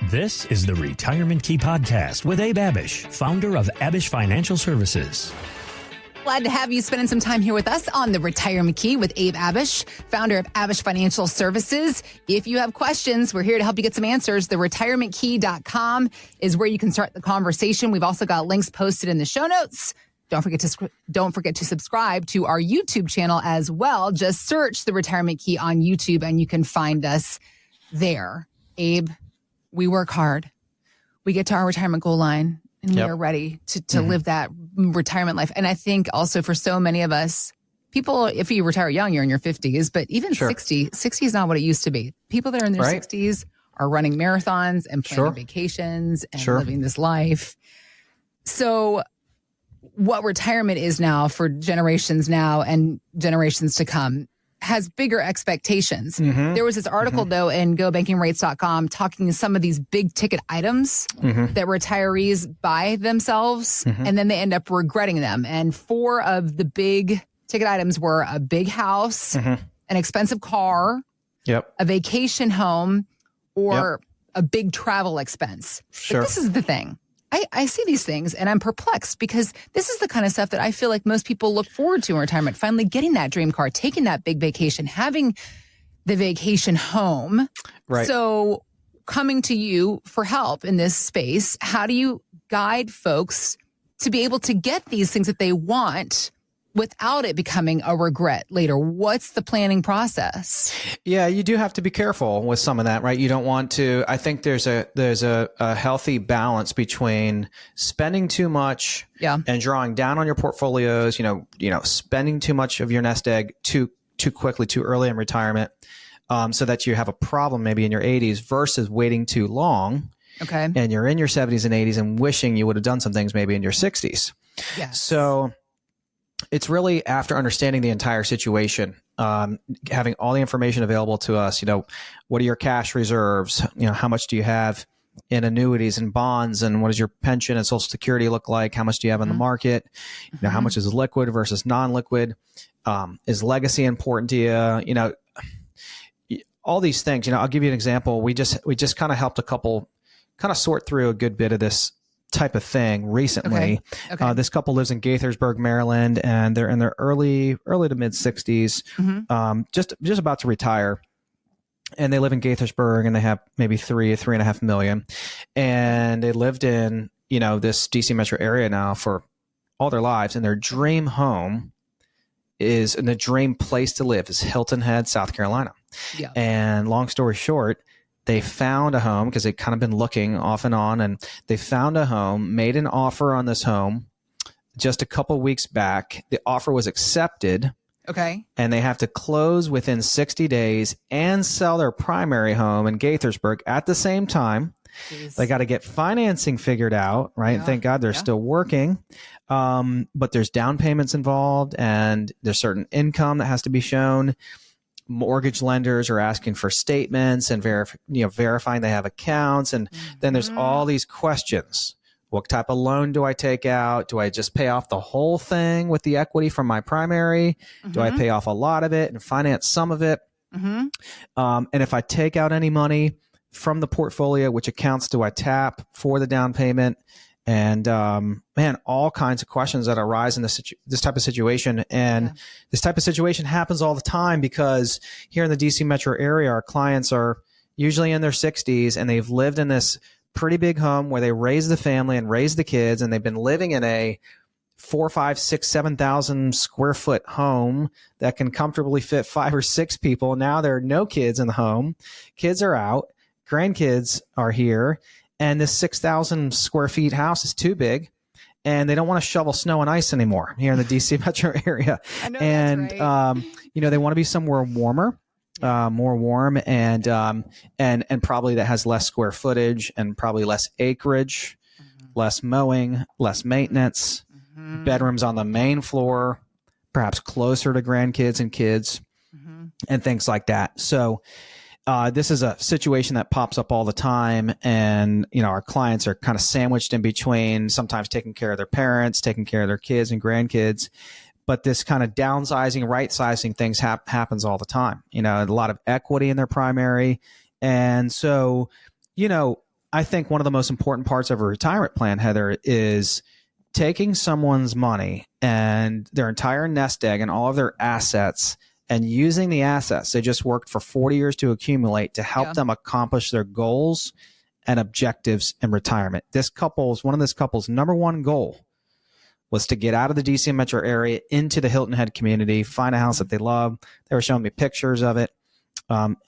This is the Retirement Key Podcast with Abe Abich, founder of Abich Financial Services. Glad to have you spending some time here with us on the Retirement Key with Abe Abich, founder of Abich Financial Services. If you have questions, we're here to help you get some answers. The retirementkey.com is where you can start the conversation. We've also got links posted in the show notes. Don't forget to subscribe to our YouTube channel as well. Just search the Retirement Key on YouTube and you can find us there. Abe, we work hard. We get to our retirement goal line and we are ready to live that retirement life. And I think also for so many of us, people, if you retire young, you're in your 50s, but even 60 is not what it used to be. People that are in their 60s are running marathons and planning vacations and living this life. So what retirement is now for generations now and generations to come has bigger expectations. There was this article, though, in GoBankingRates.com talking some of these big ticket items that retirees buy themselves, and then they end up regretting them. And 4 of the big ticket items were a big house, an expensive car, a vacation home, or a big travel expense. But this is the thing. I see these things and I'm perplexed because this is the kind of stuff that I feel like most people look forward to in retirement, finally getting that dream car, taking that big vacation, having the vacation home. Right. So coming to you for help in this space, how do you guide folks to be able to get these things that they want without it becoming a regret later? What's the planning process? Yeah, you do have to be careful with some of that, right? You don't want to, I think there's a healthy balance between spending too much and drawing down on your portfolios, you know, spending too much of your nest egg too quickly, too early in retirement, so that you have a problem maybe in your 80s versus waiting too long. Okay. And you're in your 70s and 80s and wishing you would have done some things maybe in your 60s. Yeah. So it's really after understanding the entire situation, having all the information available to us, you know, what are your cash reserves? You know, how much do you have in annuities and bonds, and what does your pension and Social Security look like? How much do you have in the market? You know, how much is liquid versus non-liquid? Is legacy important to you? You know, all these things. You know, I'll give you an example. We just kind of helped a couple kind of sort through a good bit of this type of thing recently. Okay. This couple lives in Gaithersburg, Maryland, and they're in their early to mid 60s, just about to retire. And they live in Gaithersburg, and they have maybe 3.5 million. And they lived in, you know, this DC metro area now for all their lives. And their dream home and the dream place to live is Hilton Head, South Carolina. Yeah. And long story short, they found a home because they'd kind of been looking off and on, and they found a home, made an offer on this home just a couple weeks back. The offer was accepted. Okay. And they have to close within 60 days and sell their primary home in Gaithersburg at the same time. Jeez. They got to get financing figured out, right? Yeah. Thank God they're still working. But there's down payments involved, and there's certain income that has to be shown. Mortgage lenders are asking for statements and verifying they have accounts. And then there's all these questions. What type of loan do I take out? Do I just pay off the whole thing with the equity from my primary? Do I pay off a lot of it and finance some of it? And if I take out any money from the portfolio, which accounts do I tap for the down payment? And man, all kinds of questions that arise in this type of situation. And this type of situation happens all the time because here in the DC metro area, our clients are usually in their 60s, and they've lived in this pretty big home where they raised the family and raised the kids, and they've been living in a 4, 5, 6, 7,000 square foot home that can comfortably fit 5 or 6 people. Now there are no kids in the home. Kids are out. Grandkids are here. And this 6,000 square feet house is too big, and they don't want to shovel snow and ice anymore here in the DC metro area. I know, and, that's right. You know, they want to be somewhere warmer, more warm, and probably that has less square footage and probably less acreage, less mowing, less maintenance, bedrooms on the main floor, perhaps closer to grandkids and kids, and things like that. So, this is a situation that pops up all the time, and you know, our clients are kind of sandwiched in between, sometimes taking care of their parents, taking care of their kids and grandkids. But this kind of downsizing, right-sizing things happens all the time. You know, a lot of equity in their primary. And so, you know, I think one of the most important parts of a retirement plan, Heather, is taking someone's money and their entire nest egg and all of their assets and using the assets they just worked for 40 years to accumulate to help them accomplish their goals and objectives in retirement. One of this couple's number one goal was to get out of the DC metro area into the Hilton Head community, find a house that they love. They were showing me pictures of it.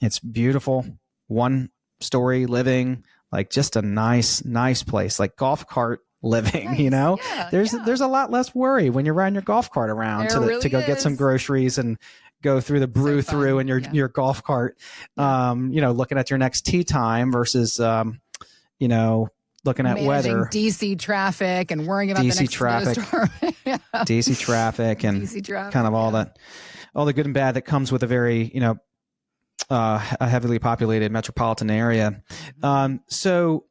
It's beautiful, one story living, like just a nice place, like golf cart living, you know. There's a lot less worry when you're riding your golf cart around to go get some groceries and go through the brew through in your golf cart, looking at your next tee time versus, looking at managing weather, DC traffic and worrying about DC the next traffic, DC traffic and DC traffic, kind of all the good and bad that comes with a very, a heavily populated metropolitan area. So,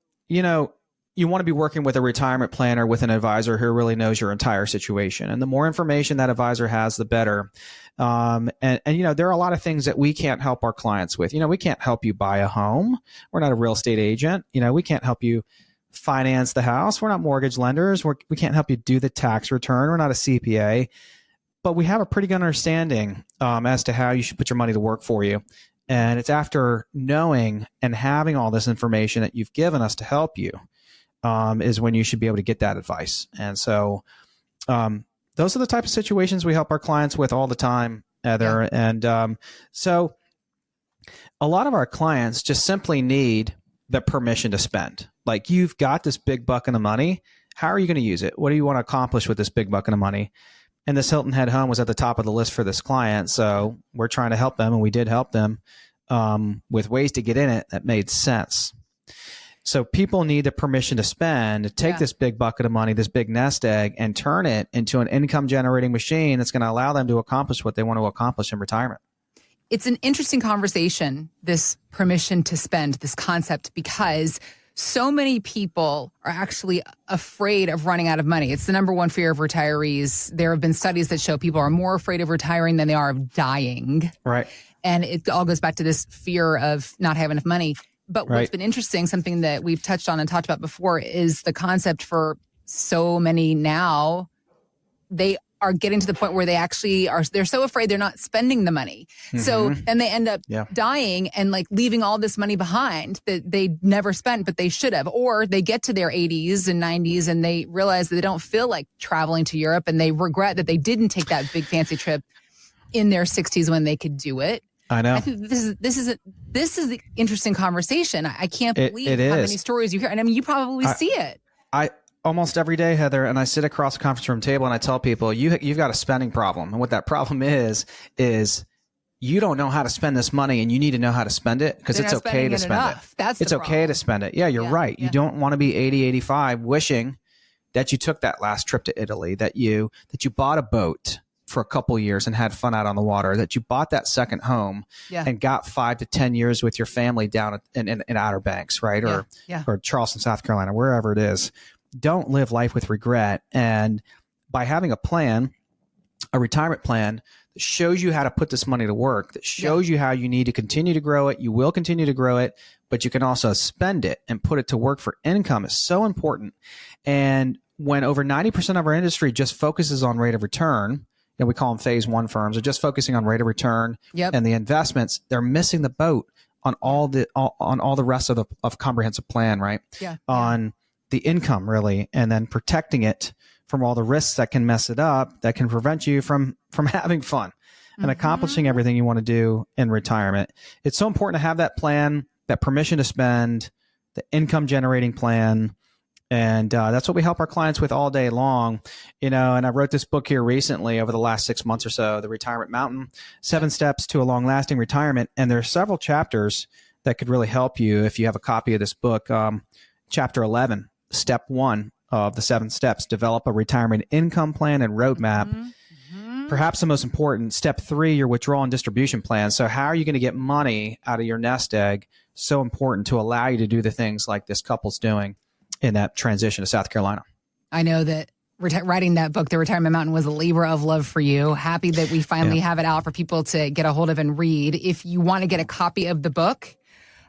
you want to be working with a retirement planner, with an advisor who really knows your entire situation. And the more information that advisor has, the better. There are a lot of things that we can't help our clients with. We can't help you buy a home. We're not a real estate agent. We can't help you finance the house. We're not mortgage lenders. We can't help you do the tax return. We're not a CPA. But we have a pretty good understanding as to how you should put your money to work for you. And it's after knowing and having all this information that you've given us to help you is when you should be able to get that advice. And so those are the type of situations we help our clients with all the time, Heather. Yeah. And so a lot of our clients just simply need the permission to spend. Like, you've got this big bucket of money. How are you going to use it? What do you want to accomplish with this big bucket of money? And this Hilton Head home was at the top of the list for this client. So we're trying to help them, and we did help them with ways to get in it that made sense. So people need the permission to spend, to take this big bucket of money, this big nest egg, and turn it into an income generating machine that's going to allow them to accomplish what they want to accomplish in retirement. It's an interesting conversation, this permission to spend, this concept, because so many people are actually afraid of running out of money. It's the number one fear of retirees. There have been studies that show people are more afraid of retiring than they are of dying. Right. And it all goes back to this fear of not having enough money. But what's been interesting, something that we've touched on and talked about before, is the concept for so many now, they are getting to the point where they actually are, they're so afraid they're not spending the money. Mm-hmm. So then they end up dying and like leaving all this money behind that they never spent, but they should have. Or they get to their 80s and 90s and they realize that they don't feel like traveling to Europe, and they regret that they didn't take that big fancy trip in their 60s when they could do it. I know. I think this is the interesting conversation. I can't believe how many stories you hear. And I mean, you probably see it. I almost every day, Heather, and I sit across the conference room table and I tell people, you've got a spending problem. And what that problem is you don't know how to spend this money, and you need to know how to spend it, because it's okay to spend it. It's okay to spend it. Yeah, you're right. Yeah. You don't want to be 80, 85 wishing that you took that last trip to Italy, that you bought a boat for a couple years and had fun out on the water, that you bought that second home and got 5 to 10 years with your family down in Outer Banks, right? Or Charleston, South Carolina, wherever it is. Don't live life with regret. And by having a plan, a retirement plan that shows you how to put this money to work, that shows you how you need to continue to grow it, you will continue to grow it, but you can also spend it and put it to work for income, is so important. And when over 90% of our industry just focuses on rate of return, and we call them phase one firms, are just focusing on rate of return and the investments, they're missing the boat on all the rest of comprehensive plan, right? On the income, really, and then protecting it from all the risks that can mess it up, that can prevent you from having fun and accomplishing everything you want to do in retirement. It's so important to have that plan, that permission to spend, the income generating plan. And that's what we help our clients with all day long, And I wrote this book here recently over the last 6 months or so, The Retirement Mountain, 7 Steps to a Long-Lasting Retirement. And there are several chapters that could really help you if you have a copy of this book. Chapter 11, Step 1 of the 7 steps, develop a retirement income plan and roadmap. Perhaps the most important, Step 3, your withdrawal and distribution plan. So how are you going to get money out of your nest egg? So important to allow you to do the things like this couple's doing in that transition to South Carolina. I know that writing that book, The Retirement Mountain, was a labor of love for you. Happy that we finally have it out for people to get a hold of and read. If you want to get a copy of the book,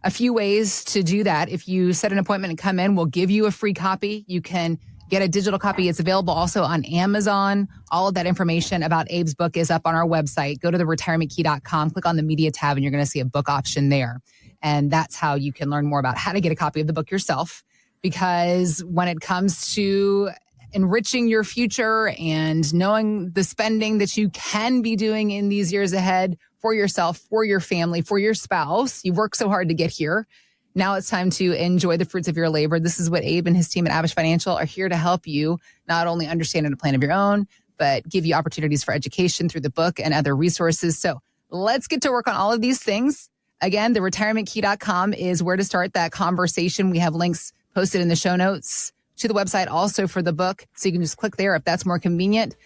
a few ways to do that. If you set an appointment and come in, we'll give you a free copy. You can get a digital copy. It's available also on Amazon. All of that information about Abe's book is up on our website. Go to theretirementkey.com, click on the media tab, and you're going to see a book option there. And that's how you can learn more about how to get a copy of the book yourself. Because when it comes to enriching your future and knowing the spending that you can be doing in these years ahead for yourself, for your family, for your spouse, you've worked so hard to get here. Now it's time to enjoy the fruits of your labor. This is what Abe and his team at Abish Financial are here to help you not only understand a plan of your own, but give you opportunities for education through the book and other resources. So let's get to work on all of these things. Again, theretirementkey.com is where to start that conversation. We have links posted in the show notes to the website also for the book. So you can just click there if that's more convenient.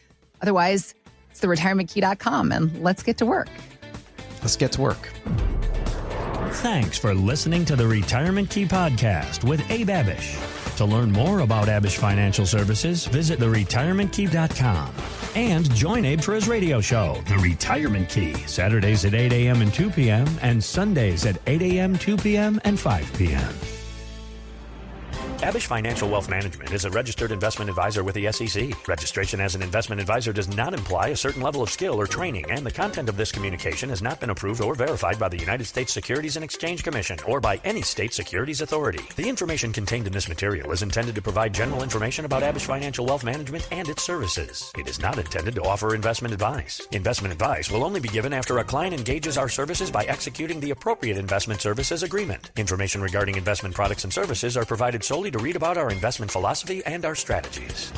Otherwise, it's theretirementkey.com, and let's get to work. Let's get to work. Thanks for listening to the Retirement Key Podcast with Abe Abich. To learn more about Abish Financial Services, visit theretirementkey.com and join Abe for his radio show, The Retirement Key, Saturdays at 8 a.m. and 2 p.m. and Sundays at 8 a.m., 2 p.m., and 5 p.m. Abish Financial Wealth Management is a registered investment advisor with the SEC. Registration as an investment advisor does not imply a certain level of skill or training, and the content of this communication has not been approved or verified by the United States Securities and Exchange Commission or by any state securities authority. The information contained in this material is intended to provide general information about Abish Financial Wealth Management and its services. It is not intended to offer investment advice. Investment advice will only be given after a client engages our services by executing the appropriate investment services agreement. Information regarding investment products and services are provided solely to read about our investment philosophy and our strategies.